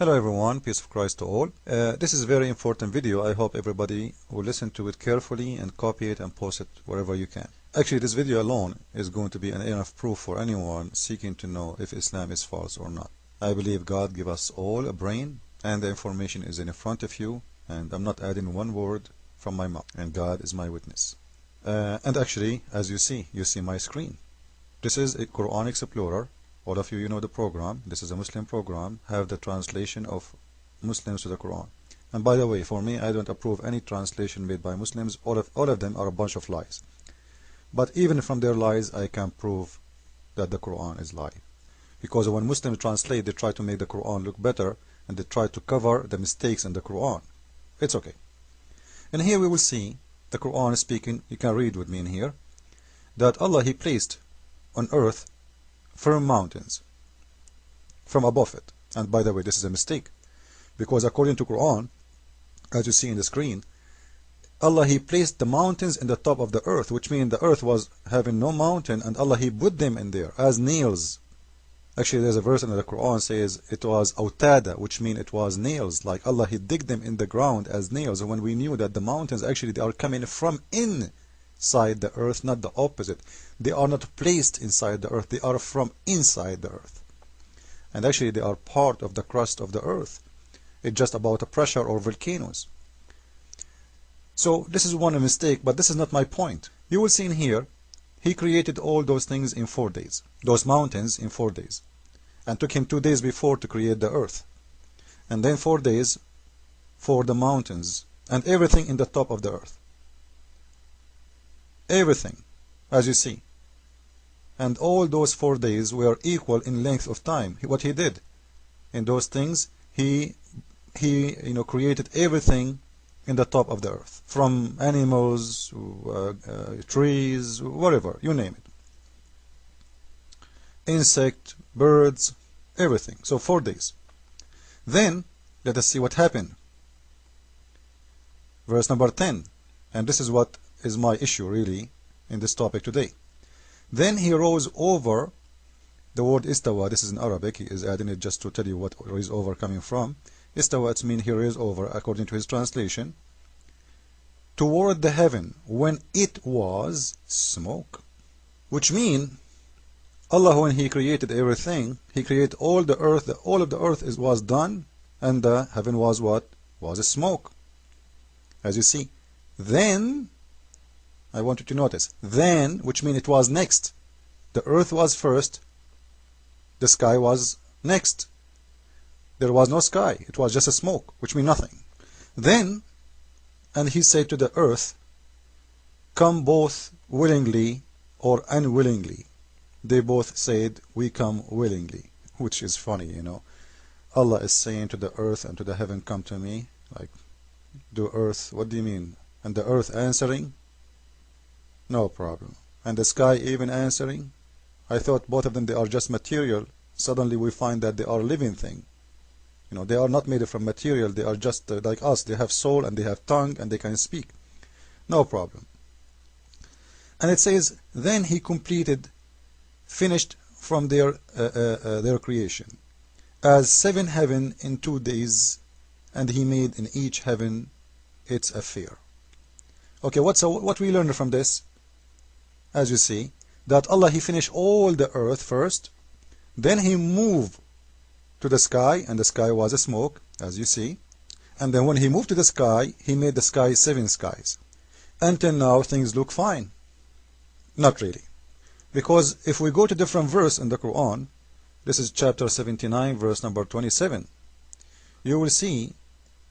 Hello everyone, peace of Christ to all. This is a very important video. I hope everybody will listen to it carefully and copy it and post it wherever you can. Actually, this video alone is going to be enough proof for anyone seeking to know if Islam is false or not. I believe God gave us all a brain and the information is in front of you, and I'm not adding one word from my mouth, and God is my witness. And actually, as you see my screen. This is a Quran Explorer. All of you know the program. This is a Muslim program. Have the translation of Muslims to the Quran. And by the way, for me, I don't approve any translation made by Muslims. All of them are a bunch of lies. But even from their lies, I can prove that the Quran is lie. Because when Muslims translate, they try to make the Quran look better, and they try to cover the mistakes in the Quran. It's okay. And here we will see the Quran is speaking. You can read with me in here that Allah, He placed on earth firm mountains from above it. And by the way, this is a mistake, because according to Quran, as you see in the screen, Allah, He placed the mountains in the top of the earth, which means the earth was having no mountain, and Allah, He put them in there as nails. Actually, there's a verse in the Quran says it was autada, which means it was nails, like Allah, He digged them in the ground as nails. And when we knew that the mountains actually they are coming from inside the earth, not the opposite. They are not placed inside the earth, they are from inside the earth. And actually they are part of the crust of the earth. It's just about a pressure or volcanoes. So this is one mistake, but this is not my point. You will see in here, He created all those things in 4 days, those mountains in 4 days, and took Him 2 days before to create the earth, and then 4 days for the mountains and everything in the top of the earth. Everything, as you see. And all those 4 days were equal in length of time. What He did in those things, He created everything in the top of the earth, from animals, trees, whatever, you name it. Insect, birds, everything. So 4 days. Then, let us see what happened. Verse number 10. And this is what is my issue really in this topic today. Then He rose over, the word istawa, this is in Arabic, He is adding it just to tell you what is over coming from. Istawa, it means He rose over, according to his translation, toward the heaven when it was smoke. Which means Allah, when He created everything, He created all the earth, all of the earth was done, and the heaven was what? Was a smoke. As you see. Then I want you to notice, then, which means it was next. The earth was first, the sky was next. There was no sky, it was just a smoke, which means nothing. Then, and He said to the earth, come both willingly or unwillingly. They both said, we come willingly, which is funny, you know. Allah is saying to the earth and to the heaven, come to me. Like, the earth, what do you mean? And the earth answering, no problem. And the sky even answering. I thought both of them, they are just material. Suddenly we find that they are living thing. You know, they are not made from material. They are just like us. They have soul and they have tongue and they can speak. No problem. And it says, then He completed, finished from their creation, as 7 heaven in 2 days, and He made in each heaven its affair. Okay, what we learned from this? As you see, that Allah, He finished all the earth first, then He moved to the sky, and the sky was a smoke, as you see, and then when He moved to the sky, He made the sky 7 skies. Until now, things look fine. Not really. Because if we go to different verse in the Quran, this is chapter 79, verse number 27, you will see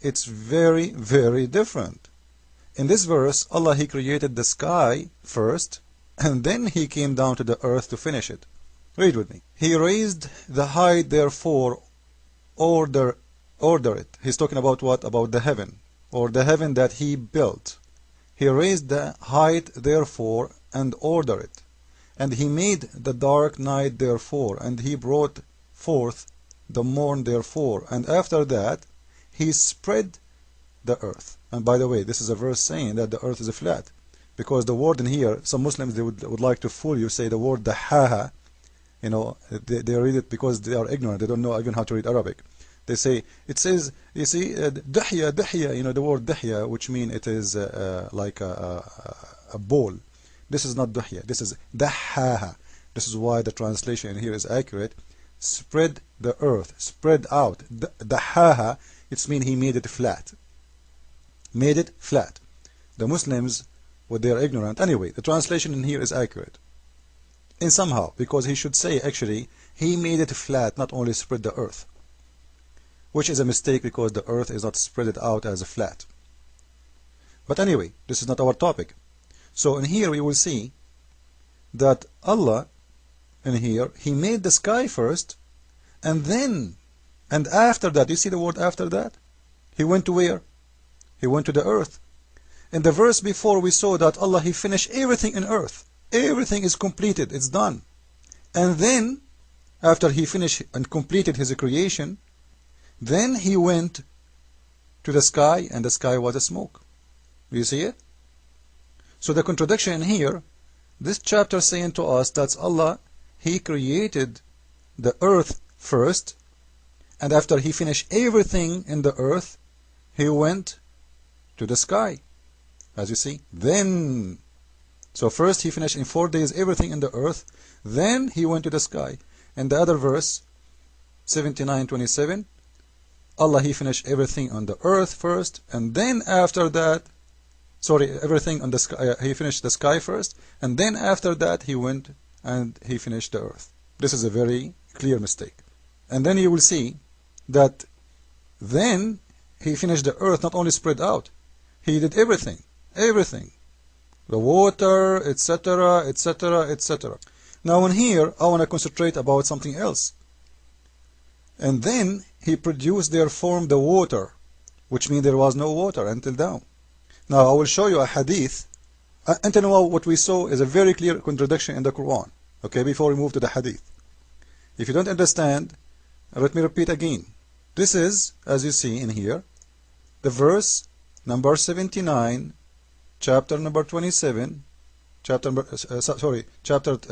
it's very, very different. In this verse, Allah, He created the sky first, and then He came down to the earth to finish it. Read with me. He raised the height, therefore order it. He's talking about what? About the heaven, or the heaven that He built. He raised the height, therefore, and order it. And He made the dark night, therefore, and He brought forth the morn, therefore. And after that, He spread the earth. And by the way, this is a verse saying that the earth is flat. Because the word in here, some Muslims, they would like to fool you, say the word dahaha, you know, they read it because they are ignorant, they don't know even how to read Arabic. They say, it says, you see, dihya, dihya, you know, the word dihya, which means it is like a ball. This is not dihya, this is dahaha. This is why the translation here is accurate. Spread the earth, spread out. Dahaha, it means he made it flat. Made it flat. The Muslims, well, they are ignorant. Anyway, the translation in here is accurate. In somehow, because he should say actually, he made it flat, not only spread the earth. Which is a mistake because the earth is not spread out as a flat. But anyway, this is not our topic. So in here we will see that Allah, in here, he made the sky first, and then, and after that, you see the word after that? He went to where? He went to the earth. In the verse before we saw that Allah, he finished everything in earth. Everything is completed, it's done. And then, after he finished and completed his creation, then he went to the sky, and the sky was a smoke. Do you see it? So the contradiction in here, this chapter saying to us that Allah, he created the earth first, and after he finished everything in the earth, he went to the sky. As you see, then, so first he finished in 4 days everything in the earth, then he went to the sky. And the other verse, 79:27, Allah, he finished everything on the earth first, and then after that, everything on the sky, he finished the sky first, and then after that he went and he finished the earth. This is a very clear mistake. And then you will see that then he finished the earth, not only spread out, he did everything, the water, etc., etc., etc. Now in here I want to concentrate about something else. And then he produced, therefore, the water, which means there was no water until now. Now I will show you a hadith. Until now what we saw is a very clear contradiction in the Quran. Okay, before we move to the hadith. If you don't understand, let me repeat again. This is, as you see in here, the verse number 79, chapter number 27, chapter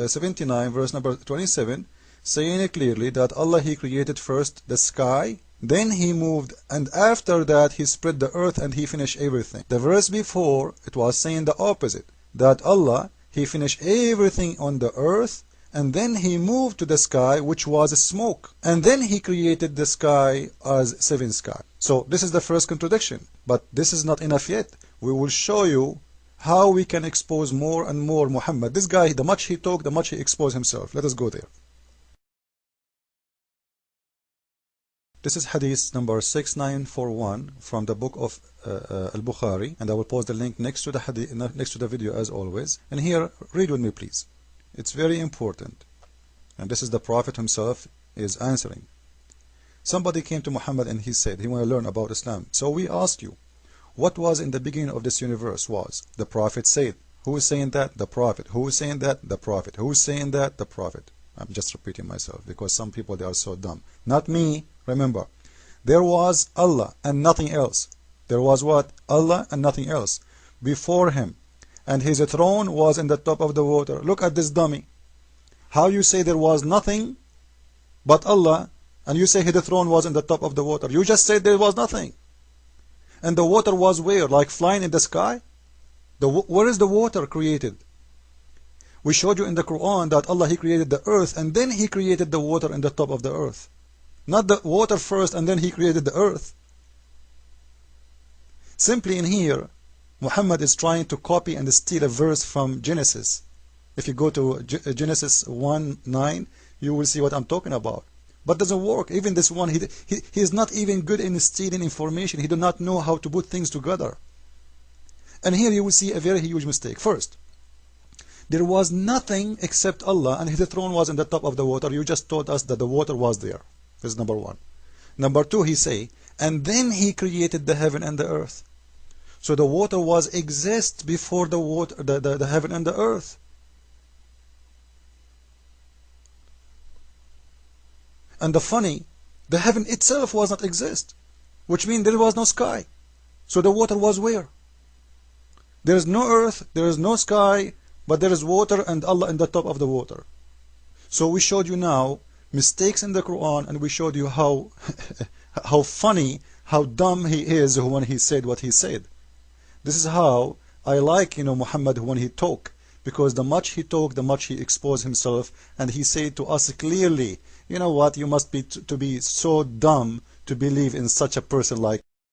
79, verse number 27, saying clearly that Allah, he created first the sky, then he moved, and after that he spread the earth and he finished everything. The verse before, it was saying the opposite, that Allah, he finished everything on the earth, and then he moved to the sky, which was smoke, and then he created the sky as 7 sky. So this is the first contradiction, but this is not enough yet. We will show you how we can expose more and more Muhammad. This guy, the much he talked, the much he exposed himself. Let us go there. This is hadith number 6941 from the book of Al-Bukhari, and I will post the link next to the hadith, next to the video as always. And here, read with me please. It's very important. And this is the Prophet himself is answering. Somebody came to Muhammad and he said he want to learn about Islam. So we ask you, what was in the beginning of this universe was? The Prophet said. Who is saying that? The Prophet. Who is saying that? The Prophet. Who is saying that? The Prophet. I'm just repeating myself because some people, they are so dumb. Not me. Remember, there was Allah and nothing else. There was what? Allah and nothing else before him, and his throne was in the top of the water. Look at this dummy. How you say there was nothing but Allah, and you say his throne was in the top of the water? You just said there was nothing. And the water was where? Like flying in the sky? Where is the water created? We showed you in the Quran that Allah, he created the earth, and then he created the water in the top of the earth. Not the water first and then he created the earth. Simply in here, Muhammad is trying to copy and steal a verse from Genesis. If you go to Genesis 1:9, you will see what I'm talking about. But doesn't work. Even this one, he is not even good in stealing information. He does not know how to put things together. And here you will see a very huge mistake. First, there was nothing except Allah, and his throne was in the top of the water. You just told us that the water was there. This is number one. Number two, he say, and then he created the heaven and the earth. So the water was exist before the water, the heaven and the earth. And the funny, the heaven itself was not exist, which means there was no sky. So the water was where? There is no earth, there is no sky, but there is water and Allah in the top of the water. So we showed you now mistakes in the Quran, and we showed you how how funny, how dumb he is when he said what he said. This is how I like, Muhammad when he talk, because the much he talk, the much he expose himself, and he said to us clearly, you know what, you must be to be so dumb to believe in such a person like